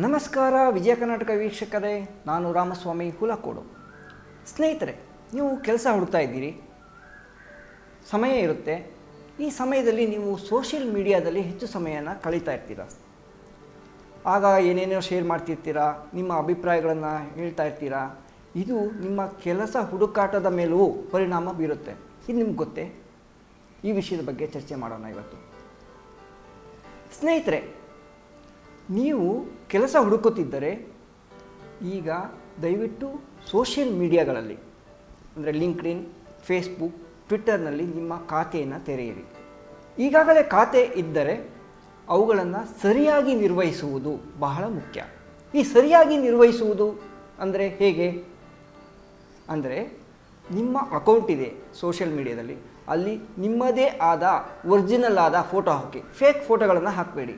ನಮಸ್ಕಾರ ವಿಜಯ ಕರ್ನಾಟಕ ವೀಕ್ಷಕರೇ, ನಾನು ರಾಮಸ್ವಾಮಿ ಹುಲಕೋಡು. ಸ್ನೇಹಿತರೆ, ನೀವು ಕೆಲಸ ಹುಡುಕ್ತಾ ಇದ್ದೀರಿ, ಸಮಯ ಇರುತ್ತೆ. ಈ ಸಮಯದಲ್ಲಿ ನೀವು ಸೋಷಿಯಲ್ ಮೀಡಿಯಾದಲ್ಲಿ ಹೆಚ್ಚು ಸಮಯನ ಕಳೀತಾ ಇರ್ತೀರ. ಆಗ ಏನೇನೋ ಶೇರ್ ಮಾಡ್ತಿರ್ತೀರ, ನಿಮ್ಮ ಅಭಿಪ್ರಾಯಗಳನ್ನು ಹೇಳ್ತಾ ಇರ್ತೀರ. ಇದು ನಿಮ್ಮ ಕೆಲಸ ಹುಡುಕಾಟದ ಮೇಲೂ ಪರಿಣಾಮ ಬೀರುತ್ತೆ. ಇದು ನಿಮ್ಗೆ ಗೊತ್ತೇ? ಈ ವಿಷಯದ ಬಗ್ಗೆ ಚರ್ಚೆ ಮಾಡೋಣ ಇವತ್ತು. ಸ್ನೇಹಿತರೆ, ನೀವು ಕೆಲಸ ಹುಡುಕುತ್ತಿದ್ದರೆ ಈಗ ದಯವಿಟ್ಟು ಸೋಷಿಯಲ್ ಮೀಡಿಯಾಗಳಲ್ಲಿ ಅಂದರೆ ಲಿಂಕ್ಡ್ಇನ್, ಫೇಸ್ಬುಕ್, ಟ್ವಿಟ್ಟರ್ನಲ್ಲಿ ನಿಮ್ಮ ಖಾತೆಯನ್ನು ತೆರೆಯಿರಿ. ಈಗಾಗಲೇ ಖಾತೆ ಇದ್ದರೆ ಅವುಗಳನ್ನು ಸರಿಯಾಗಿ ನಿರ್ವಹಿಸುವುದು ಬಹಳ ಮುಖ್ಯ. ಈ ಸರಿಯಾಗಿ ನಿರ್ವಹಿಸುವುದು ಅಂದರೆ ಹೇಗೆ ಅಂದರೆ, ನಿಮ್ಮ ಅಕೌಂಟ್ ಇದೆ ಸೋಷಿಯಲ್ ಮೀಡಿಯಾದಲ್ಲಿ, ಅಲ್ಲಿ ನಿಮ್ಮದೇ ಆದ ಒರಿಜಿನಲ್ ಆದ ಫೋಟೋ ಹಾಕಿ. ಫೇಕ್ ಫೋಟೋಗಳನ್ನು ಹಾಕಬೇಡಿ.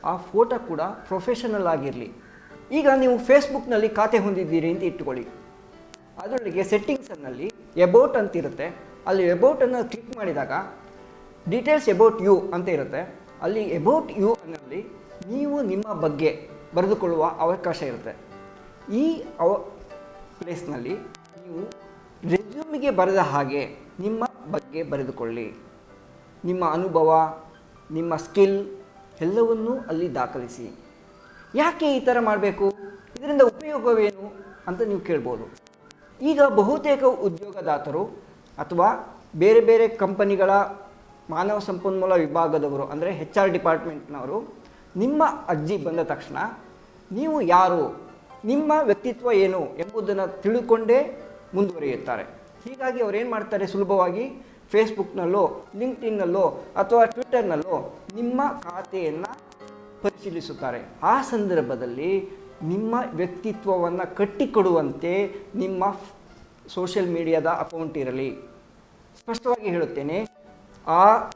ಆ ಫೋಟೋ ಕೂಡ ಪ್ರೊಫೆಷನಲ್ ಆಗಿರಲಿ. ಈಗ ನೀವು ಫೇಸ್ಬುಕ್ನಲ್ಲಿ ಖಾತೆ ಹೊಂದಿದ್ದೀರಿ ಅಂತ ಇಟ್ಟುಕೊಳ್ಳಿ. ಅದರೊಳಗೆ ಸೆಟ್ಟಿಂಗ್ಸನ್ನಲ್ಲಿ ಎಬೌಟ್ ಅಂತಿರುತ್ತೆ. ಅಲ್ಲಿ ಎಬೌಟನ್ನು ಕ್ಲಿಕ್ ಮಾಡಿದಾಗ ಡೀಟೇಲ್ಸ್ ಎಬೌಟ್ ಯು ಅಂತ ಇರುತ್ತೆ. ಅಲ್ಲಿ ಎಬೌಟ್ ಯು ಅನ್ನಲ್ಲಿ ನೀವು ನಿಮ್ಮ ಬಗ್ಗೆ ಬರೆದುಕೊಳ್ಳುವ ಅವಕಾಶ ಇರುತ್ತೆ. ಈ ಪ್ಲೇಸ್ನಲ್ಲಿ ನೀವು ರೆಸ್ಯೂಮಿಗೆ ಬರೆದ ಹಾಗೆ ನಿಮ್ಮ ಬಗ್ಗೆ ಬರೆದುಕೊಳ್ಳಿ. ನಿಮ್ಮ ಅನುಭವ, ನಿಮ್ಮ ಸ್ಕಿಲ್ ಎಲ್ಲವನ್ನೂ ಅಲ್ಲಿ ದಾಖಲಿಸಿ. ಯಾಕೆ ಈ ಥರ ಮಾಡಬೇಕು, ಇದರಿಂದ ಉಪಯೋಗವೇನು ಅಂತ ನೀವು ಕೇಳ್ಬೋದು. ಈಗ ಬಹುತೇಕ ಉದ್ಯೋಗದಾತರು ಅಥವಾ ಬೇರೆ ಬೇರೆ ಕಂಪನಿಗಳ ಮಾನವ ಸಂಪನ್ಮೂಲ ವಿಭಾಗದವರು ಅಂದರೆ HR ಡಿಪಾರ್ಟ್ಮೆಂಟ್ನವರು ನಿಮ್ಮ ಅರ್ಜಿ ಬಂದ ತಕ್ಷಣ ನೀವು ಯಾರು, ನಿಮ್ಮ ವ್ಯಕ್ತಿತ್ವ ಏನು ಎಂಬುದನ್ನು ತಿಳ್ಕೊಂಡೇ ಮುಂದುವರಿಯುತ್ತಾರೆ. ಹೀಗಾಗಿ ಅವರೇನು ಮಾಡ್ತಾರೆ, ಸುಲಭವಾಗಿ ಫೇಸ್ಬುಕ್ನಲ್ಲೋ, ಲಿಂಕ್ಡ್ಇನ್ನಲ್ಲೋ ಅಥವಾ ಟ್ವಿಟ್ಟರ್ನಲ್ಲೋ ನಿಮ್ಮ ಖಾತೆಯನ್ನು ಪರಿಶೀಲಿಸುತ್ತಾರೆ. ಆ ಸಂದರ್ಭದಲ್ಲಿ ನಿಮ್ಮ ವ್ಯಕ್ತಿತ್ವವನ್ನು ಕಟ್ಟಿಕೊಡುವಂತೆ ನಿಮ್ಮ ಸೋಷಿಯಲ್ ಮೀಡಿಯಾದ ಅಕೌಂಟ್ ಇರಲಿ. ಸ್ಪಷ್ಟವಾಗಿ ಹೇಳುತ್ತೇನೆ,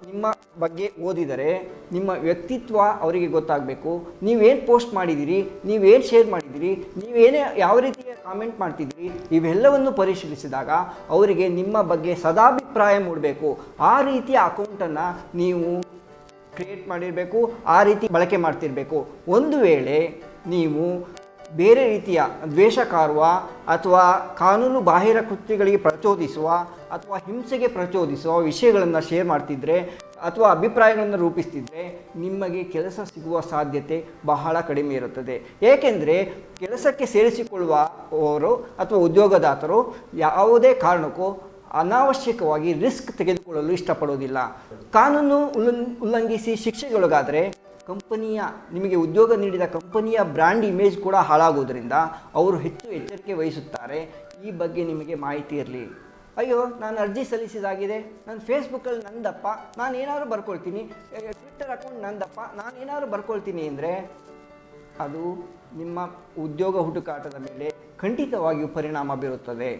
ನಿಮ್ಮ ಬಗ್ಗೆ ಓದಿದರೆ ನಿಮ್ಮ ವ್ಯಕ್ತಿತ್ವ ಅವರಿಗೆ ಗೊತ್ತಾಗಬೇಕು. ನೀವೇನು ಪೋಸ್ಟ್ ಮಾಡಿದ್ದೀರಿ, ನೀವೇನು ಶೇರ್ ಮಾಡಿದ್ದೀರಿ, ನೀವೇನೇ ಯಾವ ರೀತಿಯ ಕಾಮೆಂಟ್ ಮಾಡ್ತಿದ್ದೀರಿ, ಇವೆಲ್ಲವನ್ನು ಪರಿಶೀಲಿಸಿದಾಗ ಅವರಿಗೆ ನಿಮ್ಮ ಬಗ್ಗೆ ಸದಾಭಿಪ್ರಾಯ ಮೂಡಬೇಕು. ಆ ರೀತಿಯ ಅಕೌಂಟನ್ನು ನೀವು ಕ್ರಿಯೇಟ್ ಮಾಡಿರಬೇಕು, ಆ ರೀತಿ ಬಳಕೆ ಮಾಡ್ತಿರಬೇಕು. ಒಂದು ವೇಳೆ ನೀವು ಬೇರೆ ರೀತಿಯ ದ್ವೇಷಕಾರುವ ಅಥವಾ ಕಾನೂನು ಬಾಹಿರ ಕೃತ್ಯಗಳಿಗೆ ಪ್ರಚೋದಿಸುವ ಅಥವಾ ಹಿಂಸೆಗೆ ಪ್ರಚೋದಿಸುವ ವಿಷಯಗಳನ್ನು ಶೇರ್ ಮಾಡ್ತಿದ್ರೆ ಅಥವಾ ಅಭಿಪ್ರಾಯಗಳನ್ನು ರೂಪಿಸ್ತಿದ್ರೆ ನಿಮಗೆ ಕೆಲಸ ಸಿಗುವ ಸಾಧ್ಯತೆ ಬಹಳ ಕಡಿಮೆ ಇರುತ್ತದೆ. ಏಕೆಂದರೆ ಕೆಲಸಕ್ಕೆ ಸೇರಿಸಿಕೊಳ್ಳುವವರು ಅಥವಾ ಉದ್ಯೋಗದಾತರು ಯಾವುದೇ ಕಾರಣಕ್ಕೂ ಅನಾವಶ್ಯಕವಾಗಿ ರಿಸ್ಕ್ ತೆಗೆದುಕೊಳ್ಳಲು ಇಷ್ಟಪಡೋದಿಲ್ಲ. ಕಾನೂನು ಉಲ್ಲಂಘಿಸಿ ಶಿಕ್ಷೆಗೊಳಗಾದರೆ ನಿಮಗೆ ಉದ್ಯೋಗ ನೀಡಿದ ಕಂಪನಿಯ ಬ್ರ್ಯಾಂಡ್ ಇಮೇಜ್ ಕೂಡ ಹಾಳಾಗೋದ್ರಿಂದ ಅವರು ಹೆಚ್ಚು ಎಚ್ಚರಿಕೆ ವಹಿಸುತ್ತಾರೆ. ಈ ಬಗ್ಗೆ ನಿಮಗೆ ಮಾಹಿತಿ ಇರಲಿ. ಅಯ್ಯೋ, ನಾನು ಅರ್ಜಿ ಸಲ್ಲಿಸಿದಾಗಿದೆ, ನಾನು ಫೇಸ್ಬುಕ್ಕಲ್ಲಿ ನಂದಪ್ಪ, ನಾನು ಏನಾದ್ರು ಬರ್ಕೊಳ್ತೀನಿ, ಟ್ವಿಟ್ಟರ್ ಅಕೌಂಟ್ ನಂದಪ್ಪ, ನಾನು ಏನಾದ್ರು ಬರ್ಕೊಳ್ತೀನಿ ಅಂದರೆ ಅದು ನಿಮ್ಮ ಉದ್ಯೋಗ ಹುಡುಕಾಟದ ಮೇಲೆ ಖಂಡಿತವಾಗಿಯೂ ಪರಿಣಾಮ ಬೀರುತ್ತದೆ.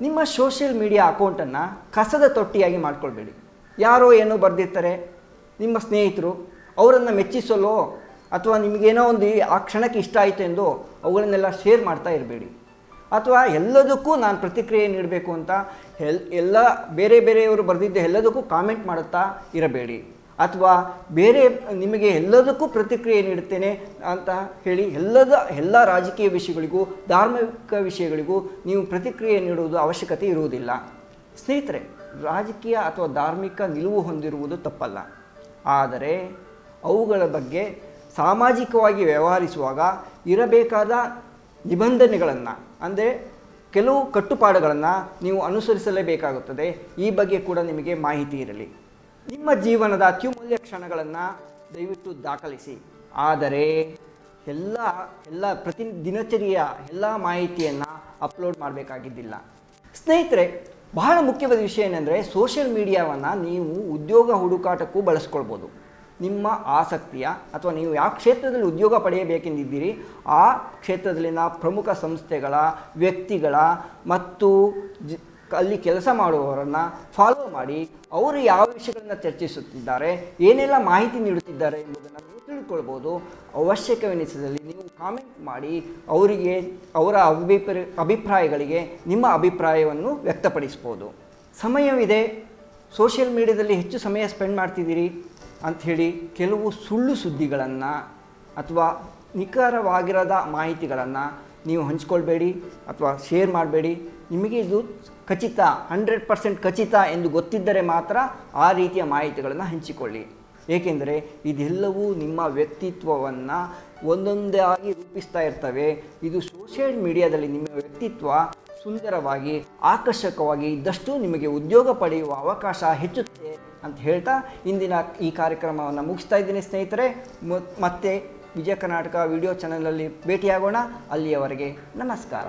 ನಿಮ್ಮ ಸೋಷಿಯಲ್ ಮೀಡಿಯಾ ಅಕೌಂಟನ್ನು ಕಸದ ತೊಟ್ಟಿಯಾಗಿ ಮಾಡ್ಕೊಳ್ಬೇಡಿ. ಯಾರೋ ಏನೋ ಬರೆದಿರ್ತಾರೆ, ನಿಮ್ಮ ಸ್ನೇಹಿತರು, ಅವರನ್ನು ಮೆಚ್ಚಿಸಲು ಅಥವಾ ನಿಮಗೇನೋ ಒಂದು ಆ ಕ್ಷಣಕ್ಕೆ ಇಷ್ಟ ಆಯಿತು ಎಂದು ಅವುಗಳನ್ನೆಲ್ಲ ಶೇರ್ ಮಾಡ್ತಾ ಇರಬೇಡಿ. ಅಥವಾ ಎಲ್ಲದಕ್ಕೂ ನಾನು ಪ್ರತಿಕ್ರಿಯೆ ನೀಡಬೇಕು ಅಂತ ಎಲ್ಲ ಬೇರೆಯವರು ಬರೆದಿದ್ದ ಎಲ್ಲದಕ್ಕೂ ಕಾಮೆಂಟ್ ಮಾಡುತ್ತಾ ಇರಬೇಡಿ. ಅಥವಾ ನಿಮಗೆ ಎಲ್ಲದಕ್ಕೂ ಪ್ರತಿಕ್ರಿಯೆ ನೀಡುತ್ತೇನೆ ಅಂತ ಹೇಳಿ ಎಲ್ಲ ರಾಜಕೀಯ ವಿಷಯಗಳಿಗೂ ಧಾರ್ಮಿಕ ವಿಷಯಗಳಿಗೂ ನೀವು ಪ್ರತಿಕ್ರಿಯೆ ನೀಡುವುದು ಅವಶ್ಯಕತೆ ಇರುವುದಿಲ್ಲ. ಸ್ನೇಹಿತರೆ, ರಾಜಕೀಯ ಅಥವಾ ಧಾರ್ಮಿಕ ನಿಲುವು ಹೊಂದಿರುವುದು ತಪ್ಪಲ್ಲ. ಆದರೆ ಅವುಗಳ ಬಗ್ಗೆ ಸಾಮಾಜಿಕವಾಗಿ ವ್ಯವಹರಿಸುವಾಗ ಇರಬೇಕಾದ ನಿಬಂಧನೆಗಳನ್ನು ಅಂದರೆ ಕೆಲವು ಕಟ್ಟುಪಾಡುಗಳನ್ನು ನೀವು ಅನುಸರಿಸಲೇಬೇಕಾಗುತ್ತದೆ. ಈ ಬಗ್ಗೆ ಕೂಡ ನಿಮಗೆ ಮಾಹಿತಿ ಇರಲಿ. ನಿಮ್ಮ ಜೀವನದ ಅತ್ಯಮೂಲ್ಯ ಕ್ಷಣಗಳನ್ನು ದಯವಿಟ್ಟು ದಾಖಲಿಸಿ. ಆದರೆ ಪ್ರತಿ ದಿನಚರಿಯ ಎಲ್ಲ ಮಾಹಿತಿಯನ್ನು ಅಪ್ಲೋಡ್ ಮಾಡಬೇಕಾಗಿದ್ದಿಲ್ಲ. ಸ್ನೇಹಿತರೆ, ಬಹಳ ಮುಖ್ಯವಾದ ವಿಷಯ ಏನೆಂದರೆ, ಸೋಷಿಯಲ್ ಮೀಡಿಯಾವನ್ನು ನೀವು ಉದ್ಯೋಗ ಹುಡುಕಾಟಕ್ಕೂ ಬಳಸ್ಕೊಳ್ಬೋದು. ನಿಮ್ಮ ಆಸಕ್ತಿಯ ಅಥವಾ ನೀವು ಯಾವ ಕ್ಷೇತ್ರದಲ್ಲಿ ಉದ್ಯೋಗ ಪಡೆಯಬೇಕೆಂದಿದ್ದೀರಿ ಆ ಕ್ಷೇತ್ರದಲ್ಲಿನ ಪ್ರಮುಖ ಸಂಸ್ಥೆಗಳ, ವ್ಯಕ್ತಿಗಳ ಮತ್ತು ಅಲ್ಲಿ ಕೆಲಸ ಮಾಡುವವರನ್ನು ಫಾಲೋ ಮಾಡಿ ಅವರು ಯಾವ ವಿಷಯಗಳನ್ನು ಚರ್ಚಿಸುತ್ತಿದ್ದಾರೆ, ಏನೆಲ್ಲ ಮಾಹಿತಿ ನೀಡುತ್ತಿದ್ದಾರೆ ಎಂಬುದನ್ನು ನೀವು ತಿಳ್ಕೊಳ್ಬೋದು. ಅವಶ್ಯಕವೆನಿಸಿದಲ್ಲಿ ನೀವು ಕಾಮೆಂಟ್ ಮಾಡಿ ಅವರಿಗೆ ಅವರ ಅಭಿಪ್ರಾಯಗಳಿಗೆ ನಿಮ್ಮ ಅಭಿಪ್ರಾಯವನ್ನು ವ್ಯಕ್ತಪಡಿಸ್ಬೋದು. ಸಮಯವಿದೆ, ಸೋಷಿಯಲ್ ಮೀಡಿಯಾದಲ್ಲಿ ಹೆಚ್ಚು ಸಮಯ ಸ್ಪೆಂಡ್ ಮಾಡ್ತಿದ್ದೀರಿ ಅಂಥೇಳಿ ಕೆಲವು ಸುಳ್ಳು ಸುದ್ದಿಗಳನ್ನು ಅಥವಾ ನಿಖರವಾಗಿರದ ಮಾಹಿತಿಗಳನ್ನು ನೀವು ಹಂಚ್ಕೊಳ್ಬೇಡಿ ಅಥವಾ ಶೇರ್ ಮಾಡಬೇಡಿ. ನಿಮಗೆ ಇದು ಖಚಿತ 100% ಖಚಿತ ಎಂದು ಗೊತ್ತಿದ್ದರೆ ಮಾತ್ರ ಆ ರೀತಿಯ ಮಾಹಿತಿಗಳನ್ನು ಹಂಚಿಕೊಳ್ಳಿ. ಏಕೆಂದರೆ ಇದೆಲ್ಲವೂ ನಿಮ್ಮ ವ್ಯಕ್ತಿತ್ವವನ್ನು ಒಂದೊಂದಾಗಿ ರೂಪಿಸ್ತಾ ಇರ್ತವೆ. ಇದು ಸೋಷಿಯಲ್ ಮೀಡಿಯಾದಲ್ಲಿ ನಿಮ್ಮ ವ್ಯಕ್ತಿತ್ವ ಸುಂದರವಾಗಿ ಆಕರ್ಷಕವಾಗಿ ಇದ್ದಷ್ಟು ನಿಮಗೆ ಉದ್ಯೋಗ ಪಡೆಯುವ ಅವಕಾಶ ಹೆಚ್ಚುತ್ತೆ ಅಂತ ಹೇಳ್ತಾ ಇಂದಿನ ಈ ಕಾರ್ಯಕ್ರಮವನ್ನು ಮುಗಿಸ್ತಾ ಇದ್ದೀನಿ ಸ್ನೇಹಿತರೆ. ಮತ್ತೆ ವಿಜಯ ಕರ್ನಾಟಕ ವಿಡಿಯೋ ಚಾನಲಲ್ಲಿ ಭೇಟಿಯಾಗೋಣ. ಅಲ್ಲಿಯವರೆಗೆ ನಮಸ್ಕಾರ.